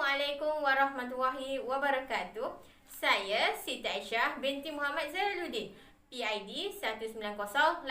Assalamualaikum warahmatullahi wabarakatuh. Saya Siti Aisyah binti Muhammad Zalaluddin, PID 19085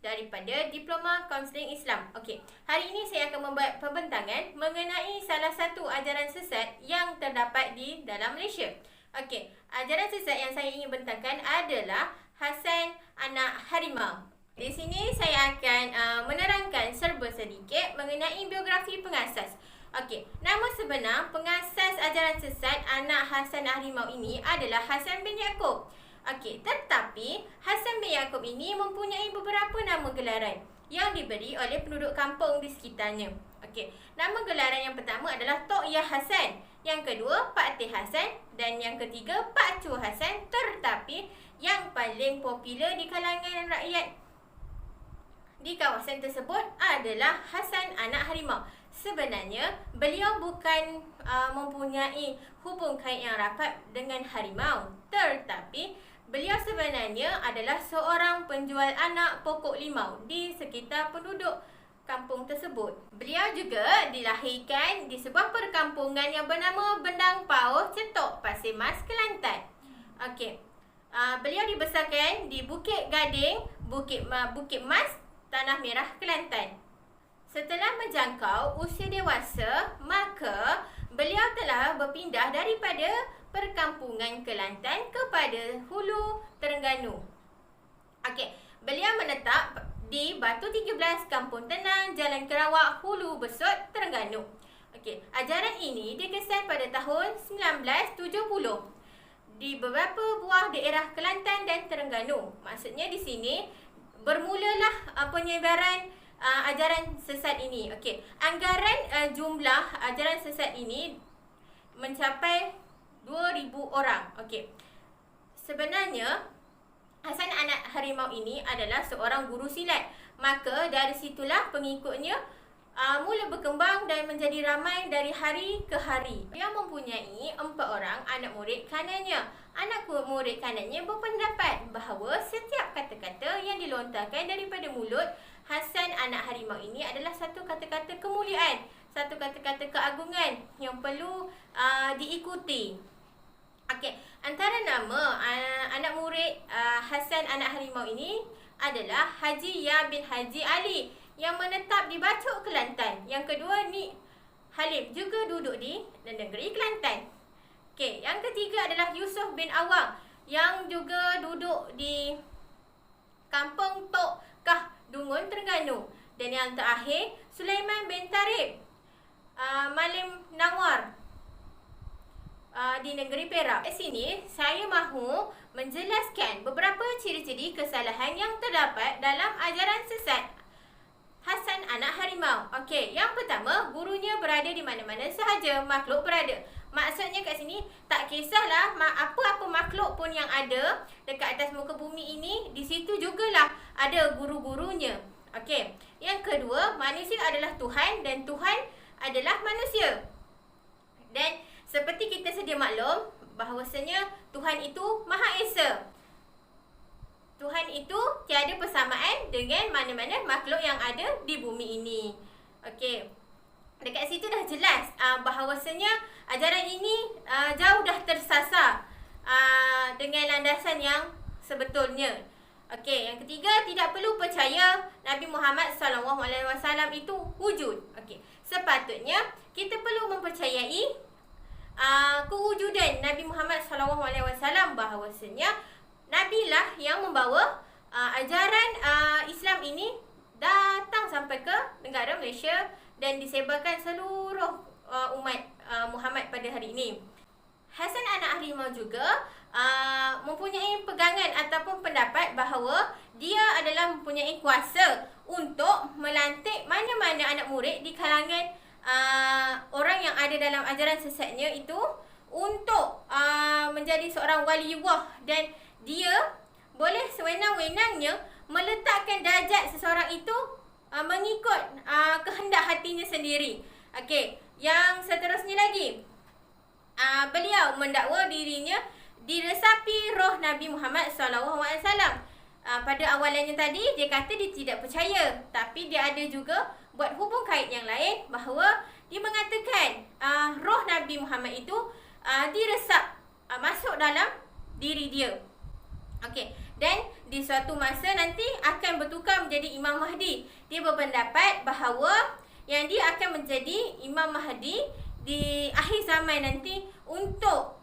daripada Diploma Kaunseling Islam. Okey, hari ini saya akan membuat pembentangan mengenai salah satu ajaran sesat yang terdapat di dalam Malaysia. Okey, ajaran sesat yang saya ingin bentangkan adalah Hasan anak harimau. Di sini saya akan menerangkan serba sedikit mengenai biografi pengasas. Okey, nama sebenar pengasas ajaran sesat anak Hasan harimau ini adalah Hasan bin Yaqub. Okey, tetapi Hasan bin Yaqub ini mempunyai beberapa nama gelaran yang diberi oleh penduduk kampung di sekitarnya. Okey, nama gelaran yang pertama adalah Tok Yah Hasan, yang kedua Pak Teh Hasan dan yang ketiga Pak Chu Hasan, tetapi yang paling popular di kalangan rakyat di kawasan tersebut adalah Hasan anak harimau. Sebenarnya beliau bukan mempunyai hubung kait yang rapat dengan harimau, tetapi beliau sebenarnya adalah seorang penjual anak pokok limau di sekitar penduduk kampung tersebut. Beliau juga dilahirkan di sebuah perkampungan yang bernama Bendang Pauh, Cetok, Pasir Mas, Kelantan. Okey. Beliau dibesarkan di Bukit Gading, Bukit Mas, Tanah Merah, Kelantan. Setelah menjangkau usia dewasa, maka beliau telah berpindah daripada perkampungan Kelantan kepada Hulu Terengganu. Okey, beliau menetap di Batu 13, Kampung Tenang, Jalan Kerawak, Hulu Besut, Terengganu. Okey, ajaran ini dikesan pada tahun 1970 di beberapa buah daerah Kelantan dan Terengganu. Maksudnya di sini bermulalah penyebaran ajaran sesat ini. Okey, anggaran jumlah ajaran sesat ini mencapai 2,000 orang. Okey, sebenarnya Hasan anak harimau ini adalah seorang guru silat. Maka dari situlah pengikutnya mula berkembang dan menjadi ramai dari hari ke hari. Dia mempunyai 4 orang anak murid kanannya. Anak murid kanannya berpendapat bahawa setiap kata-kata yang dilontarkan daripada mulut Hasan anak harimau ini adalah satu kata-kata kemuliaan, satu kata-kata keagungan yang perlu diikuti. Okey, antara nama anak murid Hasan anak harimau ini adalah Haji Ya bin Haji Ali yang menetap di Bacok, Kelantan. Yang kedua ni Halim, juga duduk di negeri Kelantan. Okey, yang ketiga adalah Yusuf bin Awang yang juga duduk di Kampung Tok Kah, Dungun, Terengganu. Dan yang terakhir Sulaiman bin Tarib Malim Nawar di negeri Perak. Di sini saya mahu menjelaskan beberapa ciri-ciri kesalahan yang terdapat dalam ajaran sesat Hasan anak harimau. Okey, yang pertama, gurunya berada di mana-mana sahaja makhluk berada. Maksudnya kat sini tak kisahlah apa-apa makhluk pun yang ada dekat atas muka bumi ini, di situ jugalah ada guru-gurunya. Okey. Yang kedua, manusia adalah Tuhan dan Tuhan adalah manusia. Dan seperti kita sedia maklum bahawasanya Tuhan itu Maha Esa. Tuhan itu tiada persamaan dengan mana-mana makhluk yang ada di bumi ini. Okey. Dekat situ dah jelas bahawasanya ajaran ini jauh dah tersasar dengan landasan yang sebetulnya. Okey, yang ketiga, tidak perlu percaya Nabi Muhammad SAW itu wujud. Okey, sepatutnya kita perlu mempercayai kewujudan Nabi Muhammad SAW, bahawasanya Nabi lah yang membawa ajaran Islam ini datang sampai ke negara Malaysia dan disebarkan seluruh umat Muhammad pada hari ini. Hasan anak harimau juga mempunyai pegangan ataupun pendapat bahawa dia adalah mempunyai kuasa untuk melantik mana-mana anak murid di kalangan orang yang ada dalam ajaran sesatnya itu untuk menjadi seorang waliullah, dan dia boleh sewenang-wenangnya meletakkan darjat seseorang itu mengikut kehendak hatinya sendiri. Okey, yang seterusnya lagi, beliau mendakwa dirinya diresapi roh Nabi Muhammad SAW. Pada awalannya tadi dia kata dia tidak percaya, tapi dia ada juga buat hubung kait yang lain bahawa dia mengatakan roh Nabi Nabi Muhammad itu diresap masuk dalam diri dia. Okey, dan di suatu masa nanti akan bertukar menjadi Imam Mahdi. Dia berpendapat bahawa yang dia akan menjadi Imam Mahdi di akhir zaman nanti untuk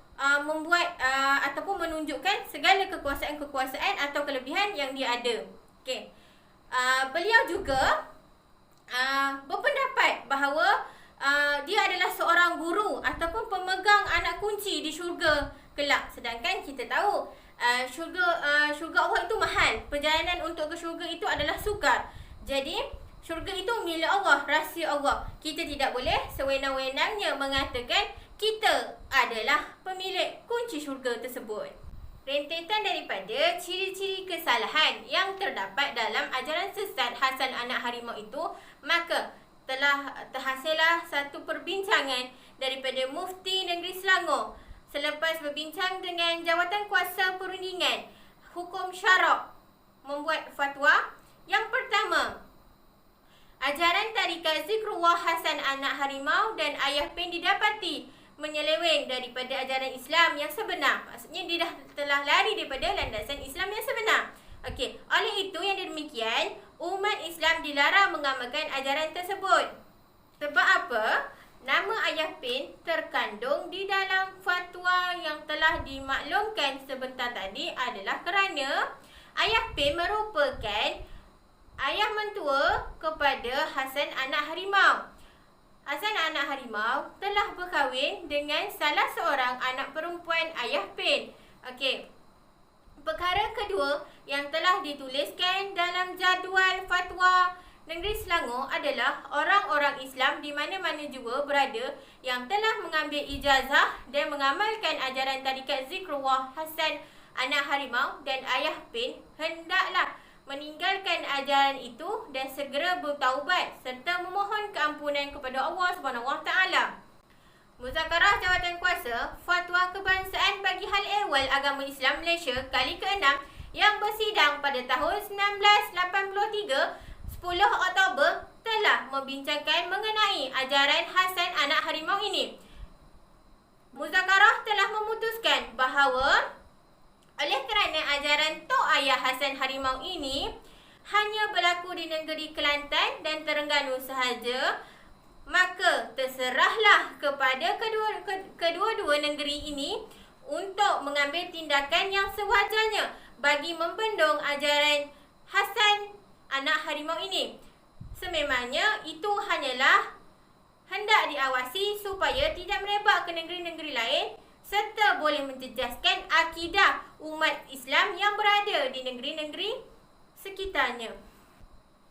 membuat ataupun menunjukkan segala kekuasaan-kekuasaan atau kelebihan yang dia ada. Okey. Beliau juga berpendapat bahawa dia adalah seorang guru ataupun pemegang anak kunci di syurga kelak. Sedangkan kita tahu syurga Allah itu mahal. Perjalanan untuk ke syurga itu adalah sukar. Jadi syurga itu milik Allah, rahsia Allah. Kita tidak boleh sewenang-wenangnya mengatakan kita adalah pemilik kunci syurga tersebut. Rentetan daripada ciri-ciri kesalahan yang terdapat dalam ajaran sesat Hasan anak harimau itu, maka telah terhasillah satu perbincangan daripada Mufti Negeri Selangor selepas berbincang dengan Jawatan Kuasa Perundingan Hukum Syarak membuat fatwa. Yang pertama, ajaran tarikat Zikrullah Hasan anak harimau dan Ayah Pen didapati menyeleweng daripada ajaran Islam yang sebenar. Maksudnya dia telah lari daripada landasan Islam yang sebenar. Okey, oleh itu yang demikian umat Islam dilarang mengamalkan ajaran tersebut. Sebab apa? Nama Ayah Pen terkandung di dalam fatwa yang telah dimaklumkan sebentar tadi adalah kerana Ayah Pen merupakan ayah mentua kepada Hasan anak harimau. Hasan anak harimau telah berkahwin dengan salah seorang anak perempuan Ayah Pen. Okey. Perkara kedua yang telah dituliskan dalam jadual fatwa Negeri Selangor adalah orang-orang Islam di mana-mana juga berada yang telah mengambil ijazah dan mengamalkan ajaran tarikat Zikrullah Hasan anak harimau dan Ayah Pen hendaklah meninggalkan ajaran itu dan segera bertaubat serta memohon keampunan kepada Allah SWT. Muzakarah Jawatan Kuasa Fatwa Kebangsaan bagi Hal Ehwal Agama Islam Malaysia kali ke-6 yang bersidang pada tahun 1983 10 Oktober telah membincangkan mengenai ajaran Hasan anak harimau ini. Muzakarah telah memutuskan bahawa oleh kerana ajaran Tok Ayah Hasan harimau ini hanya berlaku di negeri Kelantan dan Terengganu sahaja, maka terserahlah kepada kedua-dua negeri ini untuk mengambil tindakan yang sewajarnya bagi membendung ajaran Hasan anak harimau ini. Sememangnya itu hanyalah hendak diawasi supaya tidak merebak ke negeri-negeri lain serta boleh menjejaskan akidah umat Islam yang berada di negeri-negeri sekitarnya.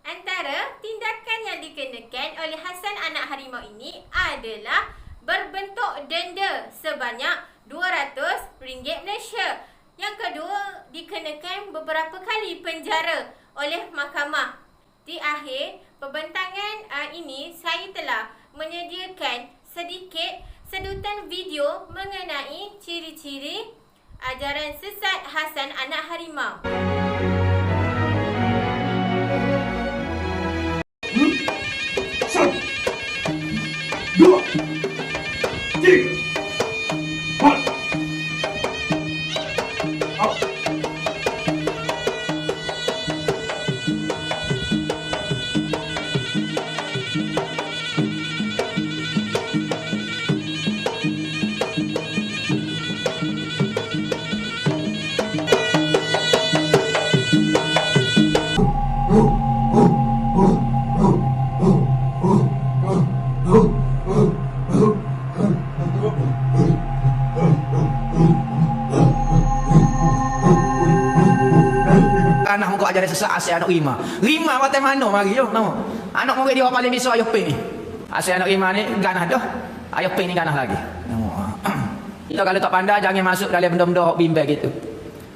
Antara tindakan yang dikenakan oleh Hasan anak harimau ini adalah berbentuk denda sebanyak RM200 Malaysia. Yang kedua, dikenakan beberapa kali penjara oleh mahkamah. Di akhir pembentangan ini, saya telah menyediakan sedikit sedutan video mengenai ciri-ciri ajaran sesat Hasan anak harimau. Dua, tiga, empat. Anak muka ajaran sesat asyik anak Rima. Rima kata mana mari jom nama. Anak murid dia orang paling besar Ayah Pen ni. Asyik anak Rima ni ganah dah. Ayah Pen ni ganah lagi. Kita kalau tak pandai jangan masuk dalam benda-benda bimbang gitu.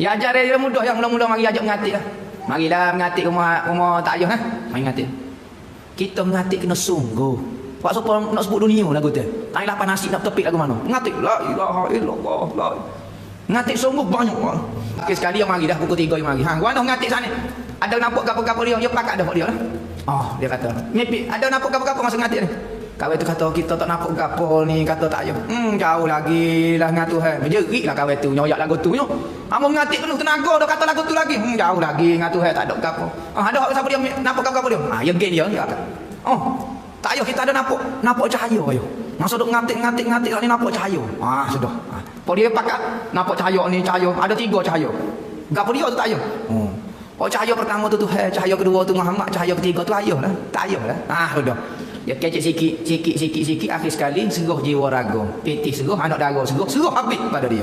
Ya ajar dia mudah yang mula-mula mari ajak mengatik lah. Marilah mengatik rumah tak ayah mari mengatik. Kita mengatik kena sungguh. Pak siapa nak sebut dunia lagu tu. Tak lapan nasi nak tepik lagu mana. Mengatik la ilaha illallah la. Ngatik sungguh banyak orang. Okey sekali yang mari dah pukul 3 yang mari. Hang gua nak ngatik sana. Ada nampak gapo-gapo dia pakat dah dia lah. Oh, dia kata. Ngipik, ada nampak gapo-gapo masa ngatik ni. Kawan tu kata kita tak nampak gapo ni, kata tak payah. Jauh lagi lah dengan Tuhan. Berjerit lah kawan tu, nyoyak lagu tu nyo. Amo mengatik penuh tenaga dah kata lagu tu lagi. Jauh lagi dengan Tuhan tak ada gapo. Ada orang siapa dia nampak gapo dia. Ya gen dia ya. Tak payah kita ada nampak cahaya ayo. Masa duk ngatik lah ni nampak cahaya. Sudah. Apa dia pakat nampak cahaya ni cahaya. Ada 3 cahaya. Gapo dia tu tak payah. Cahaya pertama tu Tuhan, cahaya kedua tu Muhammad, cahaya ketiga tu ayah lah. Tak ayah lah. Sudah. Dia kecik sikit, akhir sekali seruh jiwa raga. Pitih seruh, anak dara seruh habis pada dia.